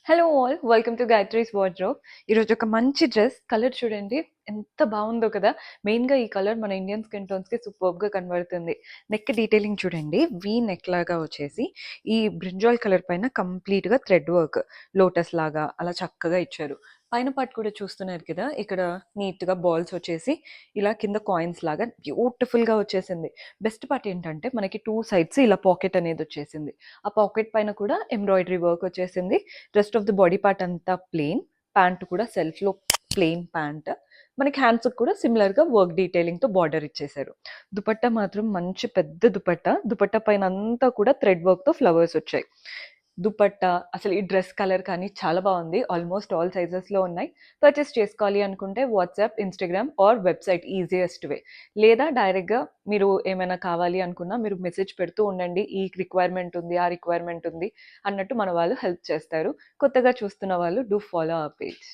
Hello all welcome to Gayatri's wardrobe. ఈరోజు ఒక మంచి డ్రెస్ కలర్ చూడండి ఎంత బాగుందో కదా. మెయిన్గా ఈ కలర్ మన ఇండియన్ స్కిన్ టోన్స్కి సూపర్గా కనబడుతుంది. నెక్ డీటెయిలింగ్ చూడండి, వీ నెక్ లాగా వచ్చేసి ఈ బ్రింజాల్ కలర్ పైన కంప్లీట్గా థ్రెడ్ వర్క్ లోటస్ లాగా అలా చక్కగా ఇచ్చారు. పైన పార్ట్ కూడా చూస్తున్నారు కదా, ఇక్కడ నీట్గా బాల్స్ వచ్చేసి ఇలా కింద కాయిన్స్ లాగా బ్యూటిఫుల్గా వచ్చేసింది. బెస్ట్ పార్ట్ ఏంటంటే మనకి టూ సైడ్స్ ఇలా పాకెట్ అనేది వచ్చేసింది. ఆ పాకెట్ పైన కూడా ఎంబ్రాయిడరీ వర్క్ వచ్చేసింది. Rest of the body part అంతా ప్లెయిన్. ప్యాంట్ కూడా సెల్ఫ్లో ప్లెయిన్ ప్యాంట్. మనకి హ్యాండ్స్కి కూడా సిమిలర్గా వర్క్ డీటెయిలింగ్తో బార్డర్ ఇచ్చేసారు. దుపట్టా మాత్రం మంచి పెద్ద దుపట్టా. దుపట్టా పైన అంతా కూడా థ్రెడ్ వర్క్తో ఫ్లవర్స్ వచ్చాయి. దుపట్టా అసలు ఈ డ్రెస్ కలర్ కానీ చాలా బాగుంది. ఆల్మోస్ట్ ఆల్ సైజెస్లో ఉన్నాయి. పర్చేస్ చేసుకోవాలి అనుకుంటే WhatsApp, Instagram are website easiest way. లేదా డైరెక్ట్గా మీరు ఏమైనా కావాలి అనుకున్నా మీరు మెసేజ్ పెడుతూ ఉండండి, ఈ రిక్వైర్మెంట్ ఉంది, ఆ రిక్వైర్మెంట్ ఉంది అన్నట్టు మన వాళ్ళు హెల్ప్ చేస్తారు. కొత్తగా చూస్తున్న వాళ్ళు డూ ఫాలో అవర్ పేజ్.